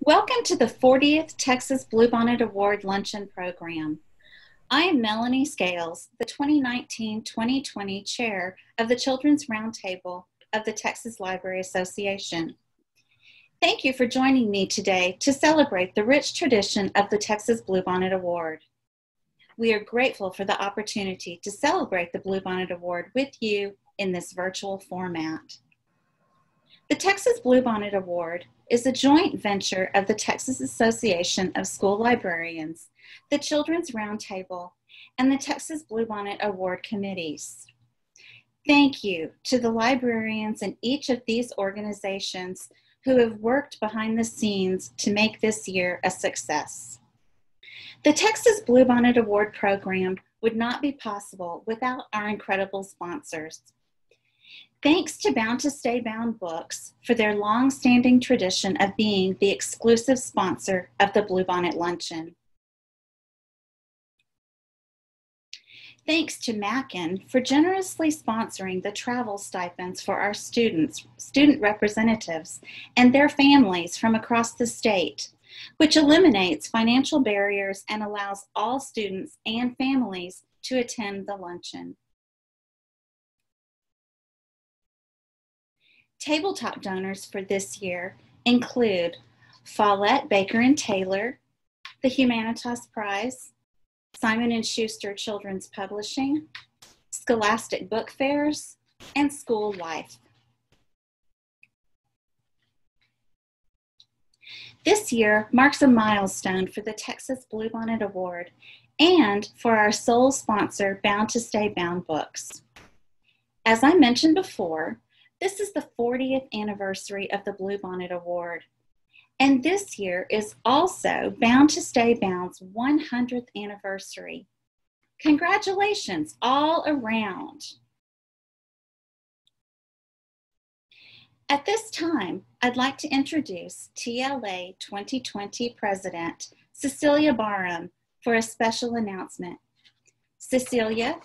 Welcome to the 40th Texas Bluebonnet Award Luncheon Program. I am Melanie Scales, the 2019-2020 Chair of the Children's Roundtable of the Texas Library Association. Thank you for joining me today to celebrate the rich tradition of the Texas Bluebonnet Award. We are grateful for the opportunity to celebrate the Bluebonnet Award with you in this virtual format. The Texas Bluebonnet Award is a joint venture of the Texas Association of School Librarians, the Children's Roundtable, and the Texas Bluebonnet Award Committees. Thank you to the librarians in each of these organizations who have worked behind the scenes to make this year a success. The Texas Bluebonnet Award program would not be possible without our incredible sponsors. Thanks to Bound to Stay Bound Books for their long-standing tradition of being the exclusive sponsor of the Bluebonnet Luncheon. Thanks to Mackin for generously sponsoring the travel stipends for our student representatives and their families from across the state, which eliminates financial barriers and allows all students and families to attend the luncheon. Tabletop donors for this year include Follett, Baker & Taylor, the Humanitas Prize, Simon & Schuster Children's Publishing, Scholastic Book Fairs, and School Life. This year marks a milestone for the Texas Bluebonnet Award and for our sole sponsor, Bound to Stay Bound Books. As I mentioned before, this is the 40th anniversary of the Bluebonnet Award, and this year is also Bound to Stay Bound's 100th anniversary. Congratulations all around. At this time, I'd like to introduce TLA 2020 President Cecilia Barham for a special announcement. Cecilia.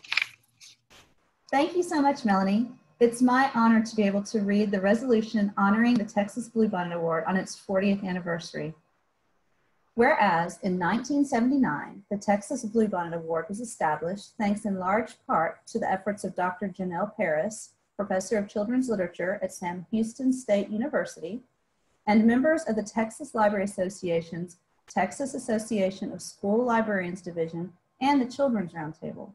Thank you so much, Melanie. It's my honor to be able to read the resolution honoring the Texas Bluebonnet Award on its 40th anniversary. Whereas in 1979, the Texas Bluebonnet Award was established thanks in large part to the efforts of Dr. Janelle Paris, Professor of Children's Literature at Sam Houston State University, and members of the Texas Library Association's Texas Association of School Librarians Division and the Children's Roundtable.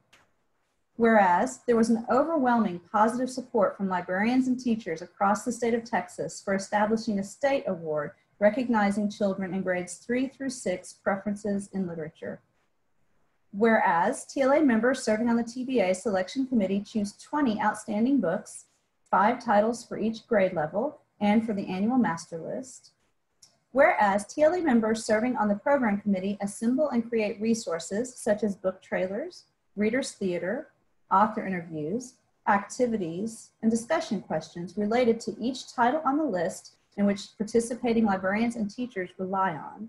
Whereas there was an overwhelming positive support from librarians and teachers across the state of Texas for establishing a state award recognizing children in grades 3 through 6 preferences in literature. Whereas TLA members serving on the TBA selection committee choose 20 outstanding books, 5 titles for each grade level and for the annual master list. Whereas TLA members serving on the program committee assemble and create resources such as book trailers, readers' theater, author interviews, activities, and discussion questions related to each title on the list in which participating librarians and teachers rely on.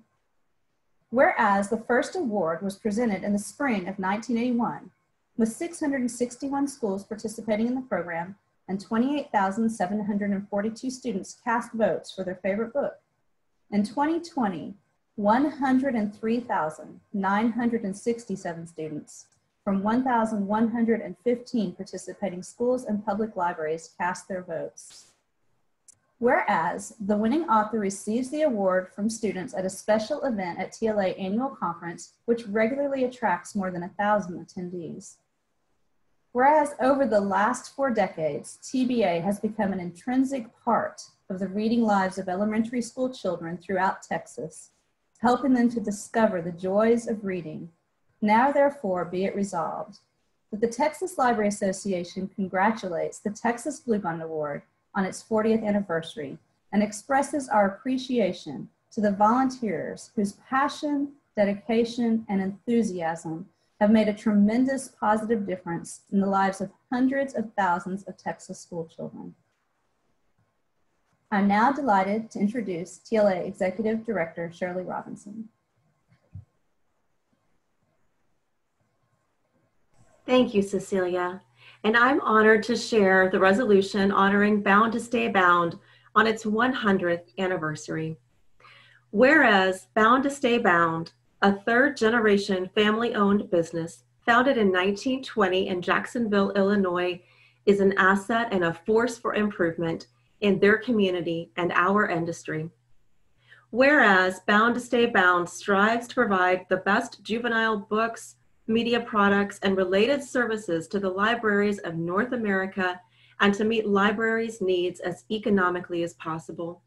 Whereas the first award was presented in the spring of 1981, with 661 schools participating in the program and 28,742 students cast votes for their favorite book. In 2020, 103,967 students from 1,115 participating schools and public libraries cast their votes. Whereas the winning author receives the award from students at a special event at TLA annual conference, which regularly attracts more than 1,000 attendees. Whereas over the last 4 decades, TBA has become an intrinsic part of the reading lives of elementary school children throughout Texas, helping them to discover the joys of reading. Now, therefore, be it resolved that the Texas Library Association congratulates the Texas Bluebonnet Award on its 40th anniversary and expresses our appreciation to the volunteers whose passion, dedication, and enthusiasm have made a tremendous positive difference in the lives of hundreds of thousands of Texas school children. I'm now delighted to introduce TLA Executive Director Shirley Robinson. Thank you, Cecilia. And I'm honored to share the resolution honoring Bound to Stay Bound on its 100th anniversary. Whereas Bound to Stay Bound, a third-generation family-owned business founded in 1920 in Jacksonville, Illinois, is an asset and a force for improvement in their community and our industry. Whereas Bound to Stay Bound strives to provide the best juvenile books, media products, and related services to the libraries of North America and to meet libraries' needs as economically as possible.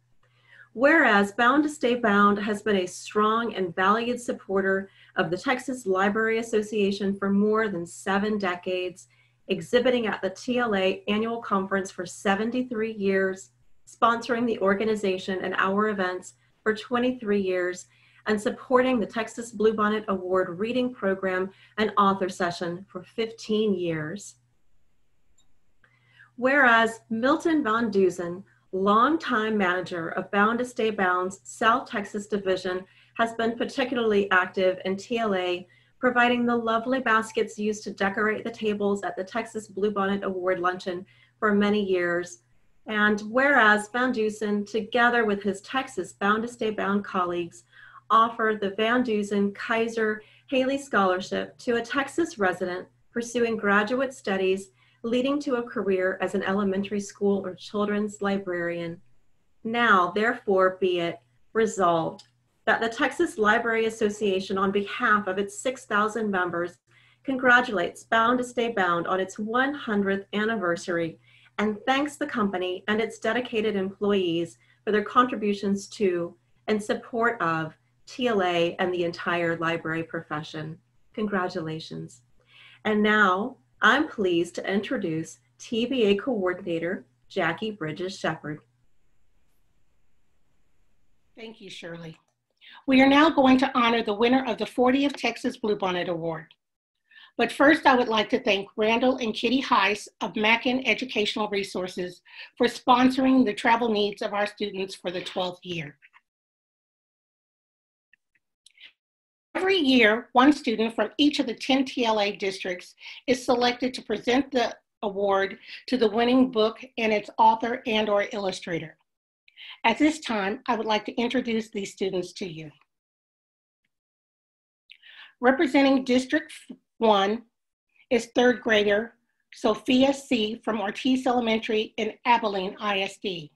Whereas Bound to Stay Bound has been a strong and valued supporter of the Texas Library Association for more than 7 decades, exhibiting at the TLA annual conference for 73 years, sponsoring the organization and our events for 23 years, and supporting the Texas Bluebonnet Award reading program and author session for 15 years. Whereas Milton Van Dusen, longtime manager of Bound to Stay Bound's South Texas division, has been particularly active in TLA, providing the lovely baskets used to decorate the tables at the Texas Bluebonnet Award luncheon for many years. And whereas Van Dusen, together with his Texas Bound to Stay Bound colleagues, offered the Van Dusen Kaiser Haley Scholarship to a Texas resident pursuing graduate studies leading to a career as an elementary school or children's librarian. Now, therefore, be it resolved that the Texas Library Association, on behalf of its 6,000 members, congratulates Bound to Stay Bound on its 100th anniversary and thanks the company and its dedicated employees for their contributions to and support of TLA and the entire library profession. Congratulations. And now, I'm pleased to introduce TBA Coordinator, Jackie Bridges-Shepard. Thank you, Shirley. We are now going to honor the winner of the 40th Texas Bluebonnet Award. But first, I would like to thank Randall and Kitty Heiss of Mackin Educational Resources for sponsoring the travel needs of our students for the 12th year. Every year, one student from each of the 10 TLA districts is selected to present the award to the winning book and its author and/or illustrator. At this time, I would like to introduce these students to you. Representing District 1 is third grader Sophia C. from Ortiz Elementary in Abilene ISD.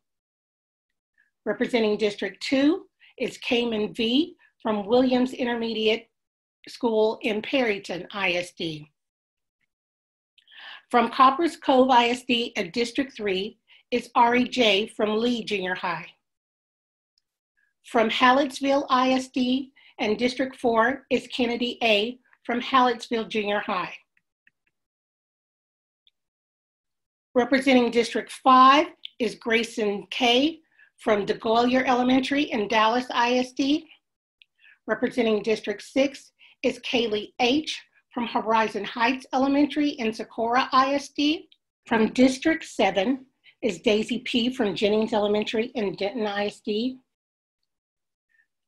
Representing District 2 is Cayman V. from Williams Intermediate School in Perryton ISD. From Coppers Cove ISD at District 3 is Ari J. from Lee Junior High. From Hallettsville ISD and District 4 is Kennedy A. from Hallettsville Junior High. Representing District 5 is Grayson K. from DeGolyer Elementary in Dallas ISD. Representing District 6 is Kaylee H. from Horizon Heights Elementary in Socorro ISD. From District 7 is Daisy P. from Jennings Elementary in Denton ISD.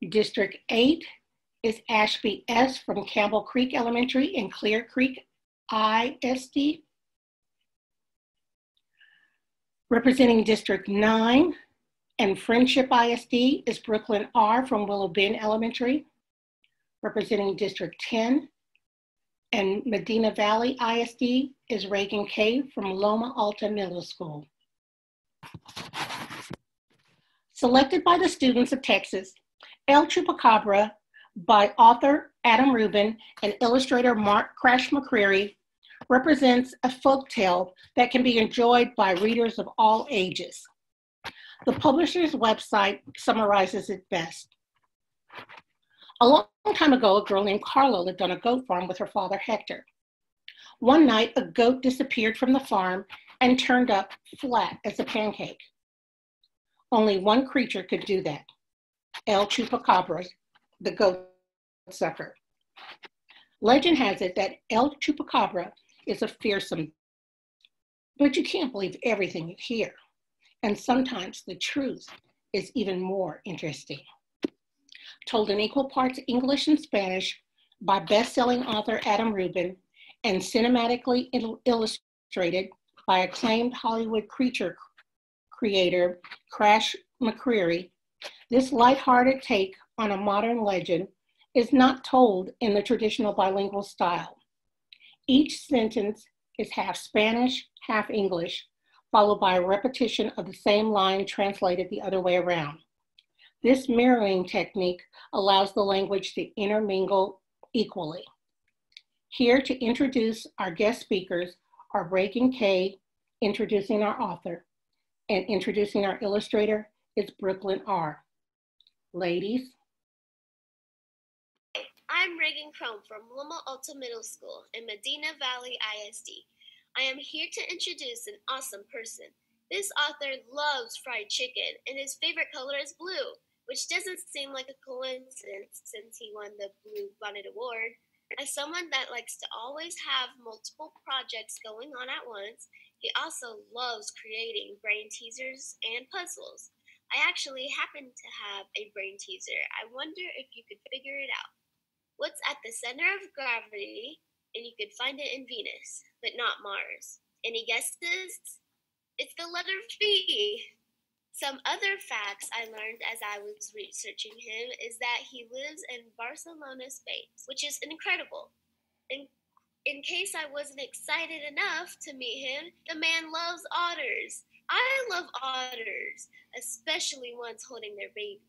District 8 is Ashby S. from Campbell Creek Elementary in Clear Creek ISD. Representing District 9 and Friendship ISD is Brooklyn R. from Willow Bend Elementary. Representing District 10 and Medina Valley ISD is Reagan K. from Loma Alta Middle School. Selected by the students of Texas, El Chupacabra by author Adam Rubin and illustrator Crash McCreery represents a folktale that can be enjoyed by readers of all ages. The publisher's website summarizes it best. A long time ago, a girl named Carla lived on a goat farm with her father, Hector. One night, a goat disappeared from the farm and turned up flat as a pancake. Only one creature could do that, El Chupacabras, the goat sucker. Legend has it that El Chupacabra is a fearsome, but you can't believe everything you hear. And sometimes the truth is even more interesting. Told in equal parts English and Spanish by best-selling author Adam Rubin and cinematically illustrated by acclaimed Hollywood creature creator Crash McCreery, this lighthearted take on a modern legend is not told in the traditional bilingual style. Each sentence is half Spanish, half English, followed by a repetition of the same line translated the other way around. This mirroring technique allows the language to intermingle equally. Here to introduce our guest speakers are Reagan Kay, introducing our author, and introducing our illustrator is Brooklyn R. Ladies. I'm Reagan Chrome from Loma Alta Middle School in Medina Valley ISD. I am here to introduce an awesome person. This author loves fried chicken and his favorite color is blue, which doesn't seem like a coincidence since he won the Bluebonnet Award. As someone that likes to always have multiple projects going on at once, he also loves creating brain teasers and puzzles. I actually happen to have a brain teaser. I wonder if you could figure it out. What's at the center of gravity, and you could find it in Venus, but not Mars? Any guesses? It's the letter V. Some other facts I learned as I was researching him is that he lives in Barcelona, Spain, which is incredible. In case I wasn't excited enough to meet him, the man loves otters. I love otters, especially ones holding their babies.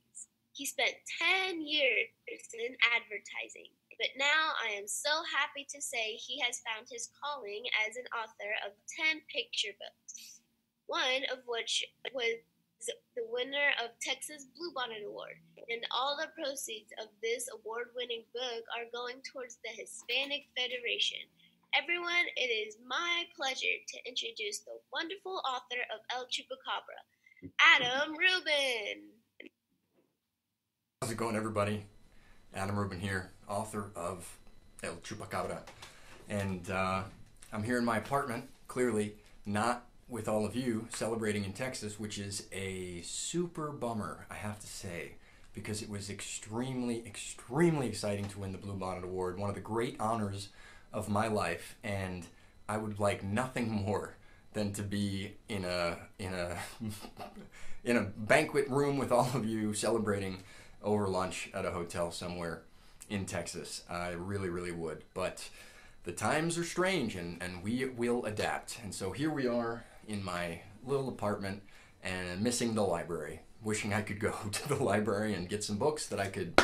He spent 10 years in advertising, but now I am so happy to say he has found his calling as an author of 10 picture books, one of which was the winner of Texas Bluebonnet Award, and all the proceeds of this award-winning book are going towards the Hispanic Federation. Everyone, it is my pleasure to introduce the wonderful author of El Chupacabra, Adam Rubin. How's it going, everybody? Adam Rubin here, author of El Chupacabra. And I'm here in my apartment, clearly not with all of you celebrating in Texas, which is a super bummer, I have to say, because it was extremely, extremely exciting to win the Bluebonnet Award, one of the great honors of my life, and I would like nothing more than to be in a in a banquet room with all of you celebrating over lunch at a hotel somewhere in Texas. I really, really would, but the times are strange, and we will adapt. And so here we are in my little apartment and missing the library, wishing I could go to the library and get some books that I could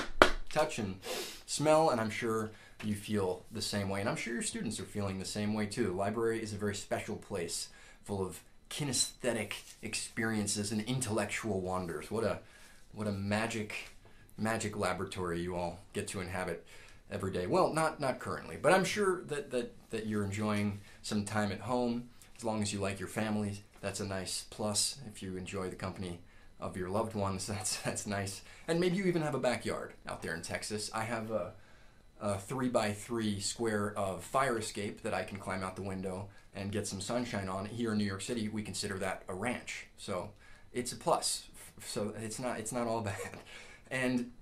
touch and smell, and I'm sure you feel the same way, and I'm sure your students are feeling the same way too. The library is a very special place full of kinesthetic experiences and intellectual wonders. What a magic laboratory you all get to inhabit every day. Well, not currently, but I'm sure that you're enjoying some time at home. As long as you like your families, that's a nice plus. If you enjoy the company of your loved ones, that's nice. And maybe you even have a backyard out there in Texas. I have a 3x3 square of fire escape that I can climb out the window and get some sunshine on. Here in New York City, we consider that a ranch. So it's a plus. So it's not all bad. And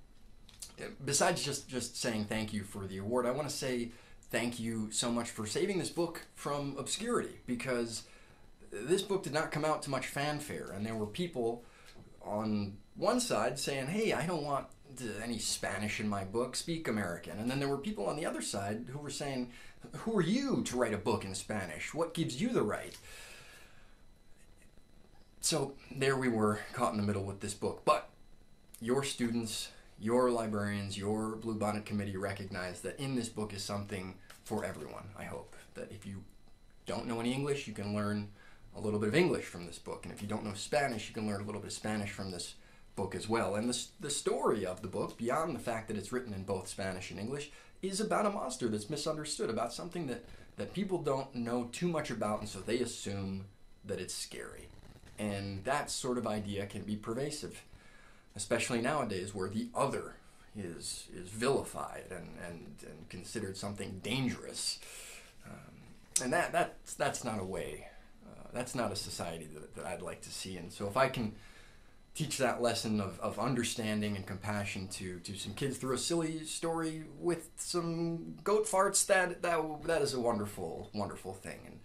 besides just saying thank you for the award, I want to say thank you so much for saving this book from obscurity, because this book did not come out to much fanfare, and there were people on one side saying, hey, I don't want any Spanish in my book, speak American. And then there were people on the other side who were saying, who are you to write a book in Spanish? What gives you the right? So there we were, caught in the middle with this book. But your students, your librarians, your Bluebonnet committee recognize that in this book is something for everyone, I hope. That if you don't know any English, you can learn a little bit of English from this book. And if you don't know Spanish, you can learn a little bit of Spanish from this book as well. And the story of the book, beyond the fact that it's written in both Spanish and English, is about a monster that's misunderstood, about something that people don't know too much about, and so they assume that it's scary. And that sort of idea can be pervasive, especially nowadays where the other is vilified and considered something dangerous. And that's not a way, that's not a society that I'd like to see. And so if I can teach that lesson of understanding and compassion to some kids through a silly story with some goat farts, that is a wonderful, wonderful thing. And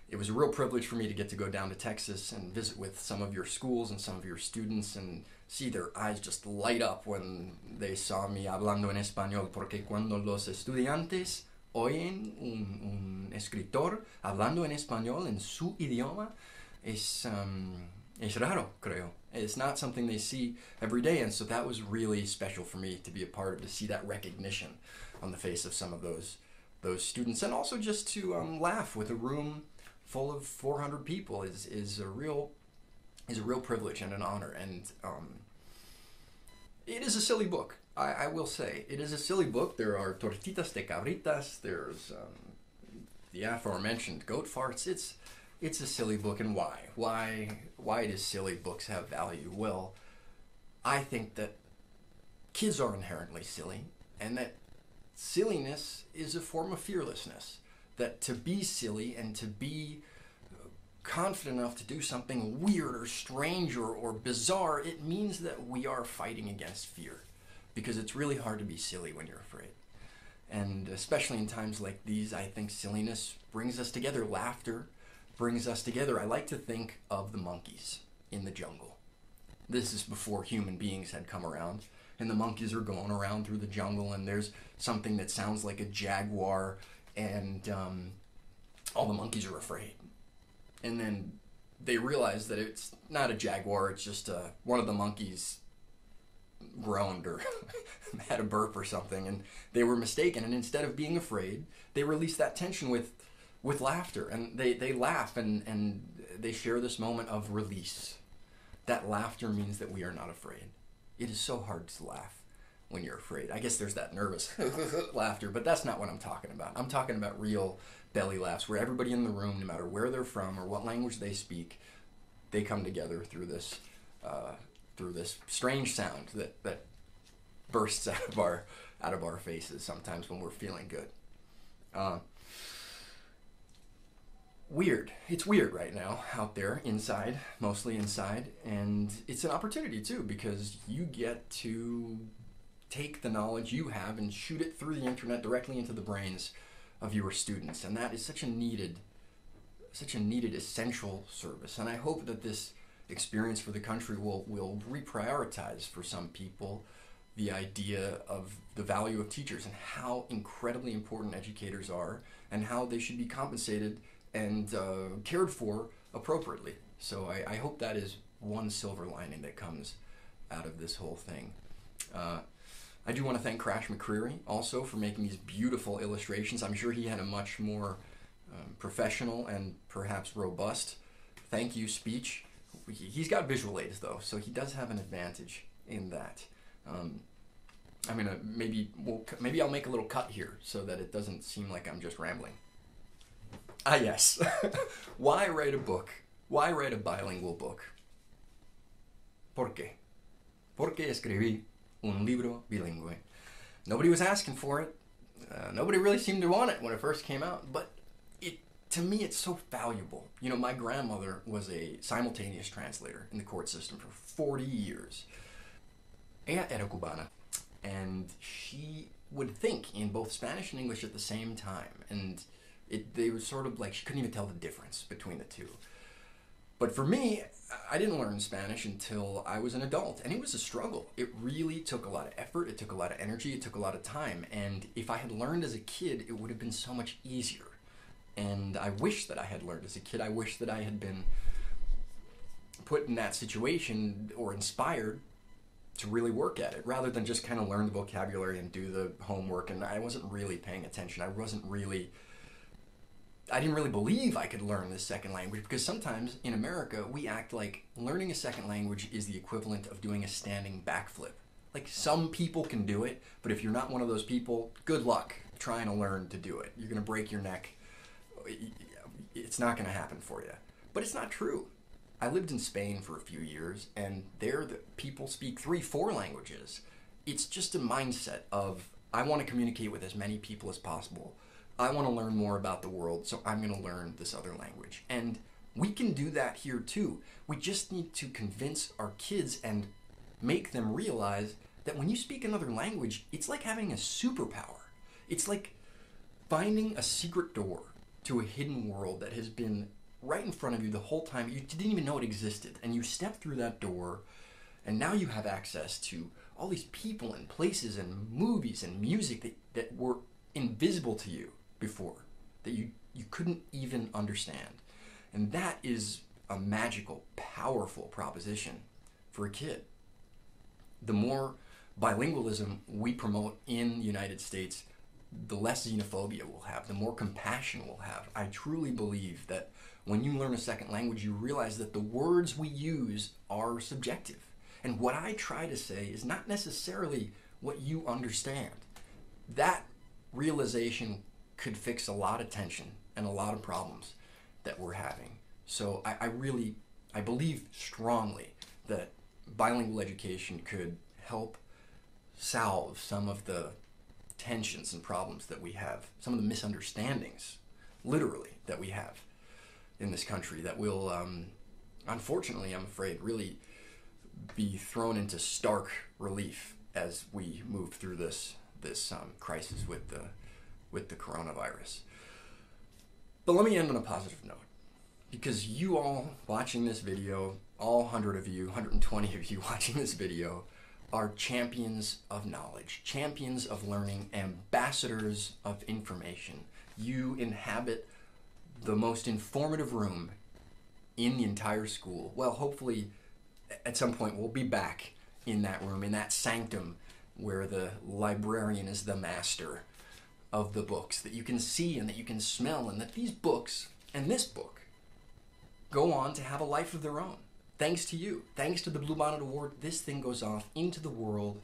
it was a real privilege for me to get to go down to Texas and visit with some of your schools and some of your students and see their eyes just light up when they saw me hablando en español, porque cuando los estudiantes oyen un escritor hablando en español en su idioma, es raro, creo. It's not something they see every day, and so that was really special for me to be a part of, to see that recognition on the face of some of those students, and also just to laugh with a room full of 400 people is a real privilege and an honor. And it is a silly book. I will say it is a silly book. There are tortitas de cabritas. There's the aforementioned goat farts. It's a silly book, and why? Why do silly books have value? Well, I think that kids are inherently silly, and that silliness is a form of fearlessness. That to be silly and to be confident enough to do something weird or strange or bizarre, it means that we are fighting against fear. Because it's really hard to be silly when you're afraid. And especially in times like these, I think silliness brings us together. Laughter brings us together. I like to think of the monkeys in the jungle. This is before human beings had come around. And the monkeys are going around through the jungle, and there's something that sounds like a jaguar, and all the monkeys are afraid. And then they realize that it's not a jaguar, it's just one of the monkeys groaned or had a burp or something, and they were mistaken. And instead of being afraid, they release that tension with laughter, and they laugh, and they share this moment of release. That laughter means that we are not afraid. It is so hard to laugh when you're afraid. I guess there's that nervous laughter, but that's not what I'm talking about. I'm talking about real belly laughs, where everybody in the room, no matter where they're from or what language they speak, they come together through this strange sound that bursts out of our faces sometimes when we're feeling good. Weird. It's weird right now out there, inside, mostly inside, and it's an opportunity too, because you get to take the knowledge you have and shoot it through the internet directly into the brains of your students, and that is such a needed essential service. And I hope that this experience for the country will reprioritize for some people the idea of the value of teachers and how incredibly important educators are, and how they should be compensated and cared for appropriately. So I hope that is one silver lining that comes out of this whole thing. I do want to thank Crash McCreery also for making these beautiful illustrations. I'm sure he had a much more professional and perhaps robust thank you speech. He's got visual aids though, so he does have an advantage in that. I'm gonna maybe I'll make a little cut here so that it doesn't seem like I'm just rambling. Ah yes, why write a book? Why write a bilingual book? ¿Por qué? Porque escribí un libro bilingüe. Nobody was asking for it. Nobody really seemed to want it when it first came out, but to me it's so valuable. You know, my grandmother was a simultaneous translator in the court system for 40 years. Ella era cubana, and she would think in both Spanish and English at the same time, and they were sort of like, she couldn't even tell the difference between the two. But for me, I didn't learn Spanish until I was an adult, and it was a struggle. It really took a lot of effort, it took a lot of energy, it took a lot of time, and if I had learned as a kid, it would have been so much easier. And I wish that I had learned as a kid. I wish that I had been put in that situation or inspired to really work at it, rather than just kind of learn the vocabulary and do the homework. And I wasn't really paying attention. I didn't really believe I could learn this second language, because sometimes in America we act like learning a second language is the equivalent of doing a standing backflip. Like, some people can do it, but if you're not one of those people, good luck trying to learn to do it. You're going to break your neck. It's not going to happen for you. But it's not true. I lived in Spain for a few years, and there the people speak 3-4 languages. It's just a mindset of, I want to communicate with as many people as possible. I want to learn more about the world, so I'm going to learn this other language. And we can do that here too. We just need to convince our kids and make them realize that when you speak another language, it's like having a superpower. It's like finding a secret door to a hidden world that has been right in front of you the whole time. You didn't even know it existed, and you step through that door And now you have access to all these people and places and movies and music that were invisible to you before, that you couldn't even understand. And that is a magical, powerful proposition for a kid. The more bilingualism we promote in the United States, the less xenophobia we'll have, the more compassion we'll have. I truly believe that when you learn a second language, you realize that the words we use are subjective. And what I try to say is not necessarily what you understand. That realization could fix a lot of tension and a lot of problems that we're having. So I believe strongly that bilingual education could help solve some of the tensions and problems that we have, some of the misunderstandings, literally, that we have in this country that will, unfortunately, I'm afraid, really be thrown into stark relief as we move through this crisis with the coronavirus. But let me end on a positive note, because you all watching this video, all 100 of you, 120 of you watching this video, are champions of knowledge, champions of learning, ambassadors of information. You inhabit the most informative room in the entire school. Well, hopefully at some point we'll be back in that room, in that sanctum where the librarian is the master of the books that you can see and that you can smell, and that these books and this book go on to have a life of their own. Thanks to you, thanks to the Bluebonnet Award, this thing goes off into the world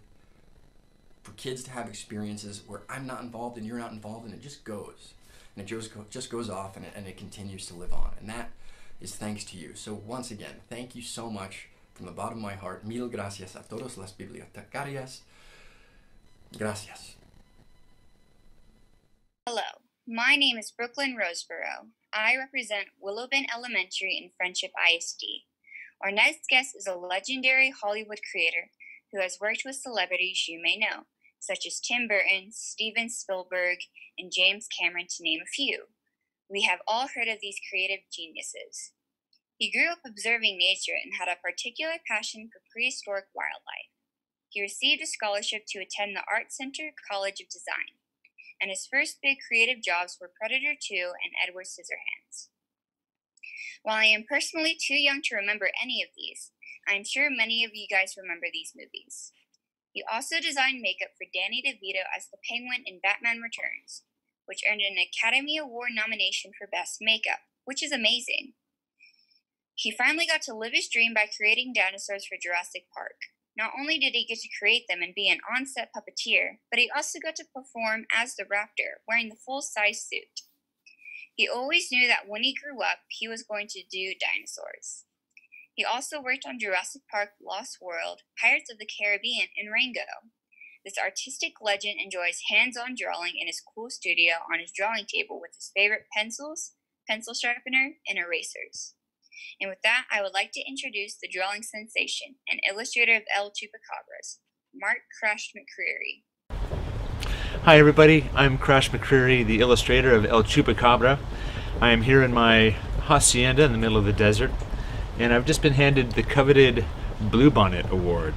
for kids to have experiences where I'm not involved and you're not involved, and it just goes. And it just goes off, and it continues to live on. And that is thanks to you. So once again, thank you so much from the bottom of my heart. Mil gracias a todos las bibliotecarias. Gracias. Hello, my name is Brooklyn Roseborough. I represent Willowbin Elementary in Friendship ISD. Our next guest is a legendary Hollywood creator who has worked with celebrities you may know, such as Tim Burton, Steven Spielberg, and James Cameron, to name a few. We have all heard of these creative geniuses. He grew up observing nature and had a particular passion for prehistoric wildlife. He received a scholarship to attend the Art Center College of Design, and his first big creative jobs were Predator 2 and Edward Scissorhands. While I am personally too young to remember any of these, I am sure many of you guys remember these movies. He also designed makeup for Danny DeVito as the Penguin in Batman Returns, which earned an Academy Award nomination for Best Makeup, which is amazing. He finally got to live his dream by creating dinosaurs for Jurassic Park. Not only did he get to create them and be an on-set puppeteer, but he also got to perform as the raptor, wearing the full-size suit. He always knew that when he grew up, he was going to do dinosaurs. He also worked on Jurassic Park, Lost World, Pirates of the Caribbean, and Rango. This artistic legend enjoys hands-on drawing in his cool studio on his drawing table with his favorite pencils, pencil sharpener, and erasers. And with that, I would like to introduce the drawing sensation and illustrator of El Chupacabras, Crash McCreery. Hi everybody, I'm Crash McCreery, the illustrator of El Chupacabra. I am here in my hacienda in the middle of the desert, and I've just been handed the coveted Bluebonnet Award.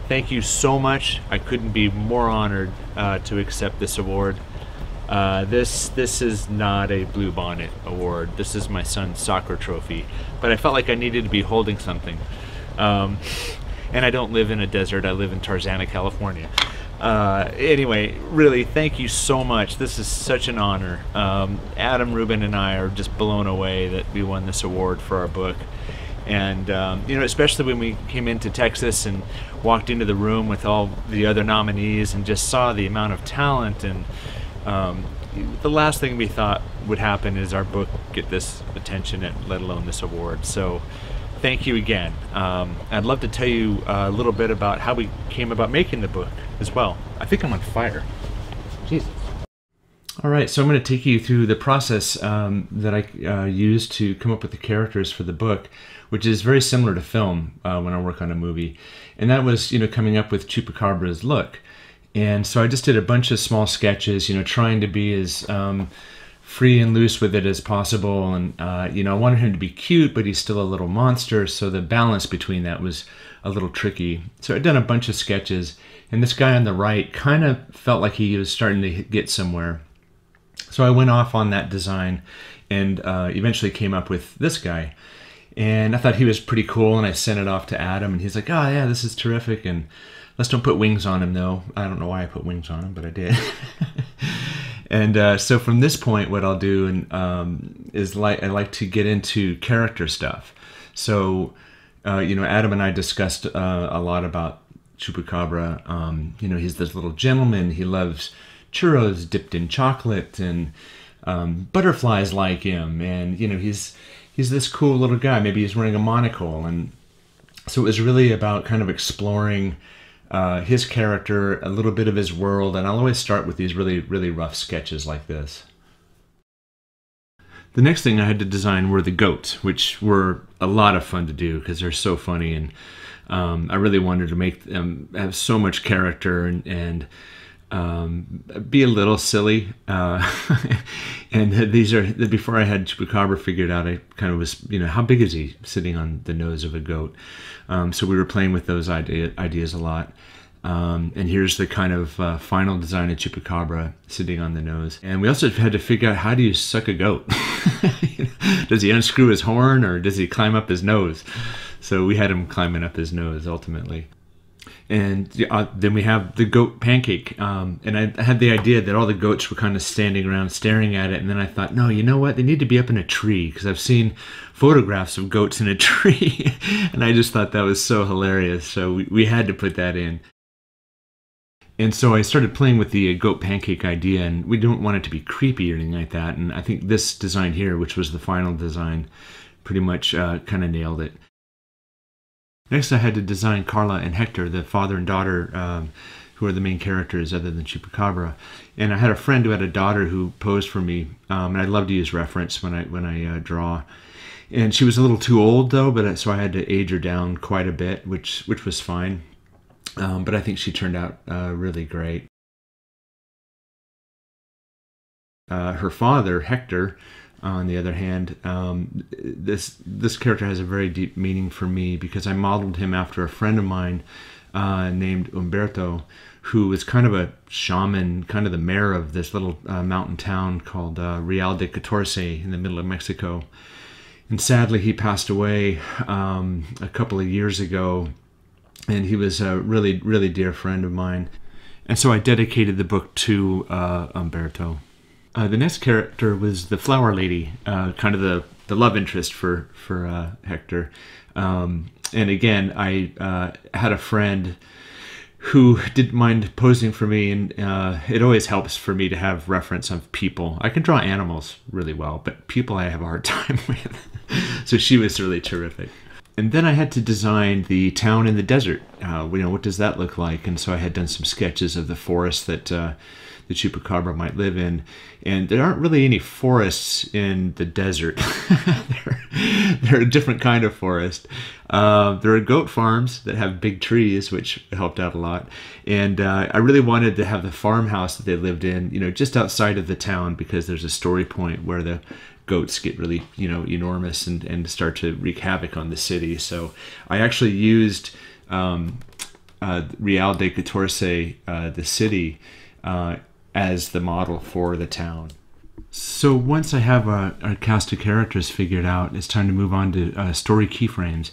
Thank you so much. I couldn't be more honored to accept this award. This is not a Bluebonnet Award. This is my son's soccer trophy, but I felt like I needed to be holding something. And I don't live in a desert. I live in Tarzana, California. Anyway, really, thank you so much. This is such an honor. Adam, Rubin, and I are just blown away that we won this award for our book. And, you know, especially when we came into Texas and walked into the room with all the other nominees and just saw the amount of talent, and the last thing we thought would happen is our book get this attention, let alone this award. So thank you again. I'd love to tell you a little bit about how we came about making the book as well. I think I'm on fire. Jesus. All right, so I'm going to take you through the process that I used to come up with the characters for the book, which is very similar to film when I work on a movie. And that was, you know, coming up with Chupacabra's look. And so I just did a bunch of small sketches, you know, trying to be as free and loose with it as possible. And, you know, I wanted him to be cute, but he's still a little monster. So the balance between that was a little tricky. So I'd done a bunch of sketches, and this guy on the right kind of felt like he was starting to get somewhere. So I went off on that design and eventually came up with this guy. And I thought he was pretty cool, and I sent it off to Adam, and he's like, oh yeah, this is terrific, and let's don't put wings on him though. I don't know why I put wings on him, but I did. And so from this point, what I'll do is I like to get into character stuff. So, you know, Adam and I discussed a lot about Chupacabra. You know, he's this little gentleman. He loves churros dipped in chocolate, and butterflies like him, and you know, he's this cool little guy. Maybe he's wearing a monocle. And so it was really about kind of exploring his character, a little bit of his world. And I'll always start with these really, really rough sketches like this. The next thing I had to design were the goats, which were a lot of fun to do because they're so funny. And I really wanted to make them have so much character and be a little silly. And these are, before I had Chupacabra figured out, I kind of was, you know, how big is he sitting on the nose of a goat? So we were playing with those ideas a lot. And here's the kind of final design of Chupacabra sitting on the nose. And we also had to figure out, how do you suck a goat? Does he unscrew his horn, or does he climb up his nose? So we had him climbing up his nose ultimately. And then we have the goat pancake. And I had the idea that all the goats were kind of standing around staring at it. And then I thought, no, you know what? They need to be up in a tree, because I've seen photographs of goats in a tree. And I just thought that was so hilarious. So we had to put that in. And so I started playing with the goat pancake idea, and we don't want it to be creepy or anything like that. And I think this design here, which was the final design, pretty much kind of nailed it. Next, I had to design Carla and Hector, the father and daughter, who are the main characters other than Chupacabra. And I had a friend who had a daughter who posed for me, and I love to use reference when I draw. And she was a little too old though, but so I had to age her down quite a bit, which was fine. But I think she turned out really great. Her father, Hector, on the other hand, this character has a very deep meaning for me because I modeled him after a friend of mine named Umberto, who was kind of a shaman, kind of the mayor of this little mountain town called Real de Catorce in the middle of Mexico. And sadly, he passed away a couple of years ago, and he was a really, really dear friend of mine. And so I dedicated the book to Umberto. The next character was the flower lady, kind of the love interest for Hector. And again, I had a friend who didn't mind posing for me, and it always helps for me to have reference of people. I can draw animals really well, but people I have a hard time with. So she was really terrific. And then I had to design the town in the desert. What does that look like? And so I had done some sketches of the forest that the Chupacabra might live in. And there aren't really any forests in the desert. They're a different kind of forest. There are goat farms that have big trees, which helped out a lot. And I really wanted to have the farmhouse that they lived in, just outside of the town, because there's a story point where the goats get really, enormous and start to wreak havoc on the city. So I actually used Real de Catorce, the city, as the model for the town. So once I have a cast of characters figured out, it's time to move on to story keyframes.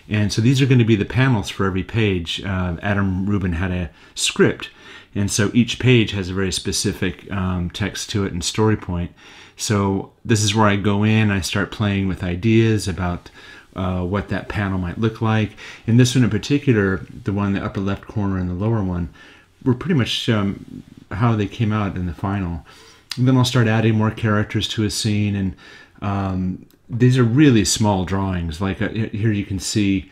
And so these are going to be the panels for every page. Adam Rubin had a script, and so each page has a very specific text to it and story point. So this is where I go in, I start playing with ideas about what that panel might look like. And this one in particular, the one in the upper left corner and the lower one, were pretty much how they came out in the final. And then I'll start adding more characters to a scene, and these are really small drawings. Like here you can see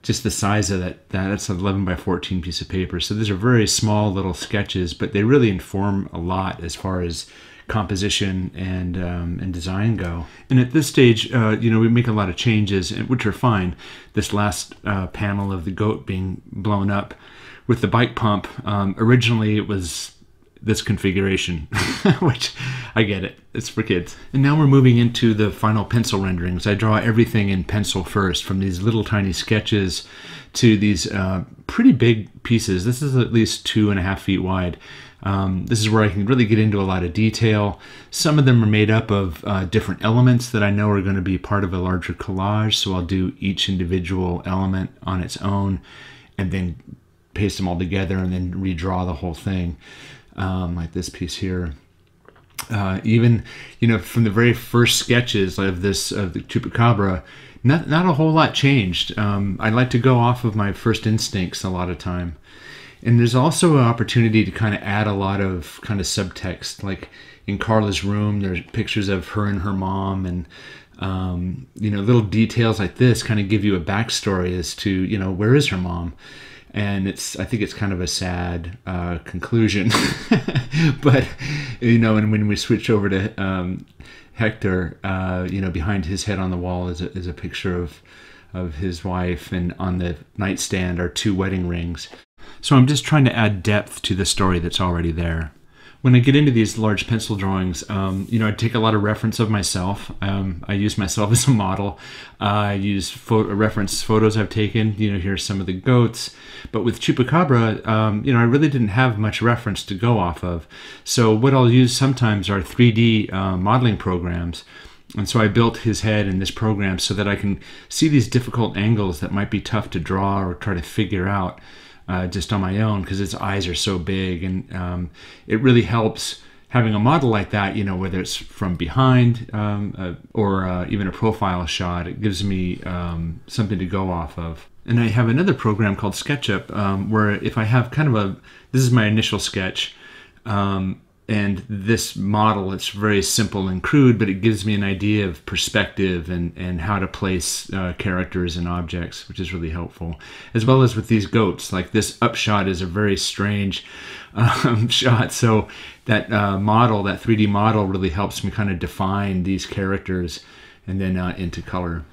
just the size of that's an 11 by 14 piece of paper. So these are very small little sketches, but they really inform a lot as far as composition and design go. And at this stage, we make a lot of changes, which are fine. This last panel of the goat being blown up with the bike pump, originally it was this configuration, which I get it. It's for kids. And now we're moving into the final pencil renderings. I draw everything in pencil first, from these little tiny sketches to these pretty big pieces. This is at least 2.5 feet wide. This is where I can really get into a lot of detail. Some of them are made up of different elements that I know are going to be part of a larger collage, so I'll do each individual element on its own and then paste them all together and then redraw the whole thing, like this piece here. Even, from the very first sketches of the Chupacabra, not a whole lot changed. I like to go off of my first instincts a lot of time. And there's also an opportunity to kind of add a lot of kind of subtext. Like in Carla's room, there's pictures of her and her mom, and little details like this kind of give you a backstory as to, where is her mom? And I think it's kind of a sad conclusion. But, and when we switch over to Hector, behind his head on the wall is a picture of his wife, and on the nightstand are 2 wedding rings. So I'm just trying to add depth to the story that's already there. When I get into these large pencil drawings, I take a lot of reference of myself. I use myself as a model. I use reference photos I've taken. Here's some of the goats. But with Chupacabra, I really didn't have much reference to go off of. So what I'll use sometimes are 3D modeling programs. And so I built his head in this program so that I can see these difficult angles that might be tough to draw or try to figure out just on my own, because its eyes are so big. And it really helps having a model like that, whether it's from behind or even a profile shot. It gives me something to go off of. And I have another program called SketchUp where if I have this is my initial sketch, and this model, it's very simple and crude, but it gives me an idea of perspective and how to place characters and objects, which is really helpful. As well as with these goats, like this upshot is a very strange shot. So that model, that 3D model, really helps me kind of define these characters and then into color.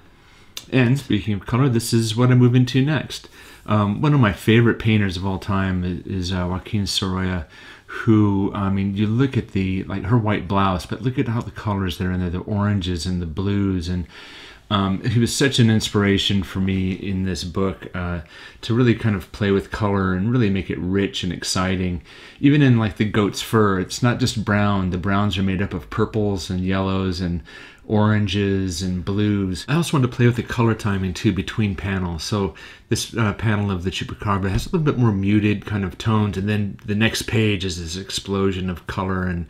And speaking of color, this is what I move into next. One of my favorite painters of all time is Joaquin Sorolla, who, you look at her white blouse, but look at how the colors that are in there, the oranges and the blues. And he was such an inspiration for me in this book to really kind of play with color and really make it rich and exciting. Even in the goat's fur, it's not just brown. The browns are made up of purples and yellows and oranges and blues. I also wanted to play with the color timing too between panels. So this panel of the Chupacabra has a little bit more muted kind of tones, and then the next page is this explosion of color and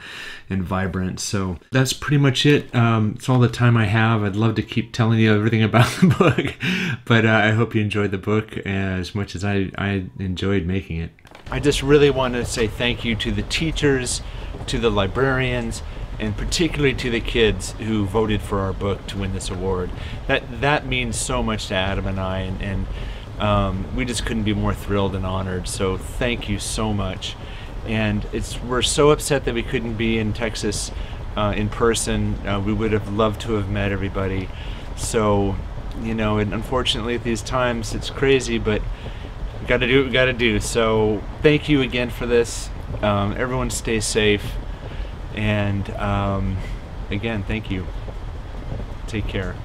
vibrance. So that's pretty much it. It's all the time I have. I'd love to keep telling you everything about the book, but I hope you enjoyed the book as much as I enjoyed making it. I just really want to say thank you to the teachers, to the librarians, and particularly to the kids who voted for our book to win this award. That means so much to Adam and I, and we just couldn't be more thrilled and honored. So thank you so much. And we're so upset that we couldn't be in Texas in person. We would have loved to have met everybody. So, and unfortunately at these times it's crazy, but we gotta do what we gotta do. So thank you again for this. Everyone stay safe. And again, thank you. Take care.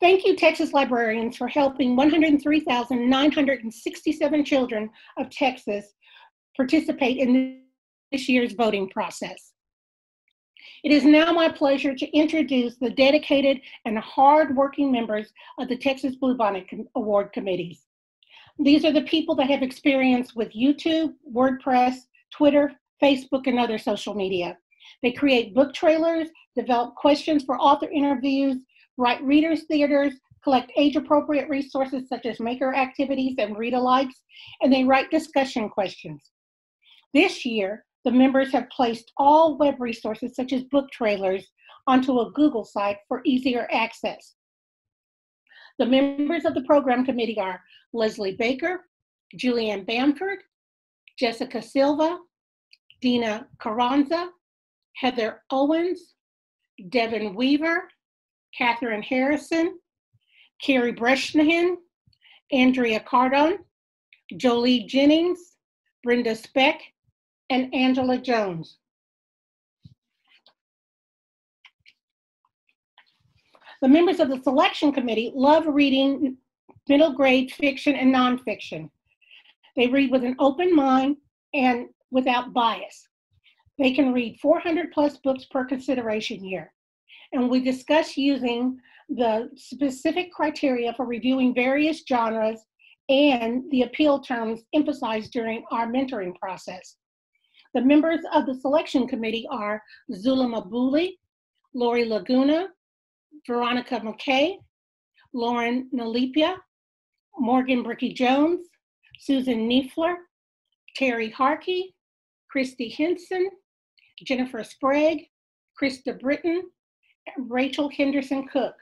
Thank you, Texas librarians, for helping 103,967 children of Texas participate in this year's voting process. It is now my pleasure to introduce the dedicated and hard-working members of the Texas Bluebonnet Award committees. These are the people that have experience with YouTube, WordPress, Twitter, Facebook, and other social media. They create book trailers, develop questions for author interviews, write readers' theaters, collect age-appropriate resources such as maker activities and read-alikes, and they write discussion questions. This year, the members have placed all web resources such as book trailers onto a Google site for easier access. The members of the program committee are Leslie Baker, Julianne Bamford, Jessica Silva, Dina Carranza, Heather Owens, Devin Weaver, Catherine Harrison, Carrie Breshnahan, Andrea Cardone, Jolie Jennings, Brenda Speck, and Angela Jones. The members of the selection committee love reading middle grade fiction and nonfiction. They read with an open mind and without bias. They can read 400 plus books per consideration year. And we discuss using the specific criteria for reviewing various genres and the appeal terms emphasized during our mentoring process. The members of the selection committee are Zula Mabuli, Lori Laguna, Veronica McKay, Lauren Nalipia, Morgan Bricky Jones, Susan Niefler, Terry Harkey, Christy Henson, Jennifer Sprague, Krista Britton, and Rachel Henderson Cook.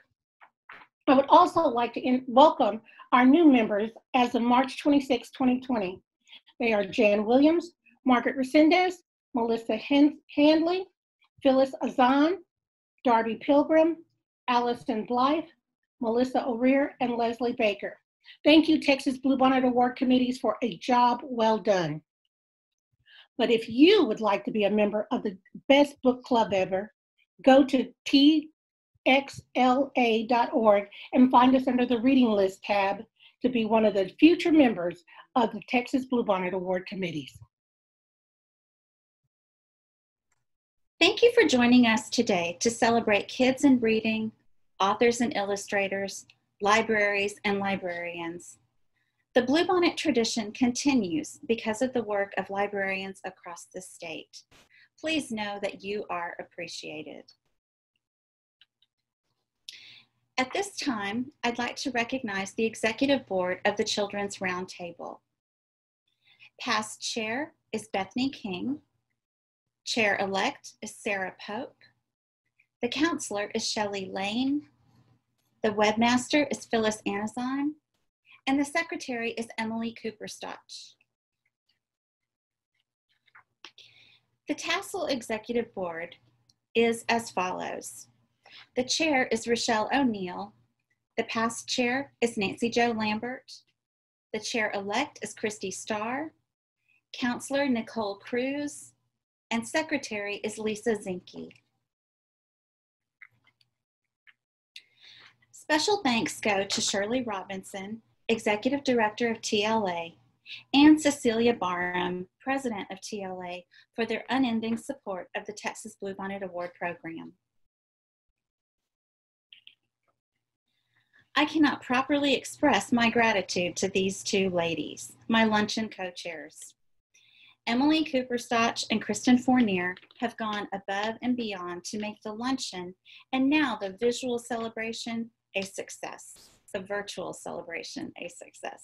I would also like to welcome our new members as of March 26, 2020. They are Jan Williams, Margaret Resendez, Melissa Handley, Phyllis Azan, Darby Pilgrim, Allison Blythe, Melissa O'Rear, and Leslie Baker. Thank you, Texas Bluebonnet Award committees, for a job well done. But if you would like to be a member of the best book club ever, go to txla.org and find us under the reading list tab to be one of the future members of the Texas Bluebonnet Award committees. Thank you for joining us today to celebrate kids in reading, authors and illustrators, libraries and librarians. The Bluebonnet tradition continues because of the work of librarians across the state. Please know that you are appreciated. At this time, I'd like to recognize the Executive Board of the Children's Roundtable. Past Chair is Bethany King. Chair-elect is Sarah Pope. The Counselor is Shelley Lane. The Webmaster is Phyllis Anazine. And the Secretary is Emily Cooper-Stotch. The Tassel Executive Board is as follows. The Chair is Rochelle O'Neill. The Past Chair is Nancy Jo Lambert. The Chair-elect is Christy Starr. Counselor Nicole Cruz. And Secretary is Lisa Zinke. Special thanks go to Shirley Robinson, Executive Director of TLA, and Cecilia Barham, President of TLA, for their unending support of the Texas Bluebonnet Award program. I cannot properly express my gratitude to these two ladies, my luncheon co-chairs. Emily Cooper-Stotch and Kristen Fournier have gone above and beyond to make the luncheon and now the visual celebration a success, the virtual celebration a success.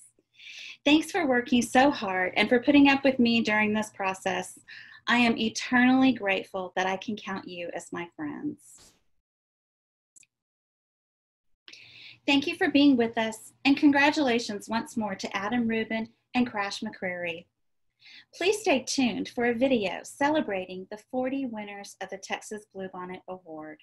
Thanks for working so hard and for putting up with me during this process. I am eternally grateful that I can count you as my friends. Thank you for being with us, and congratulations once more to Adam Rubin and Crash McCreery. Please stay tuned for a video celebrating the 40 winners of the Texas Bluebonnet Award.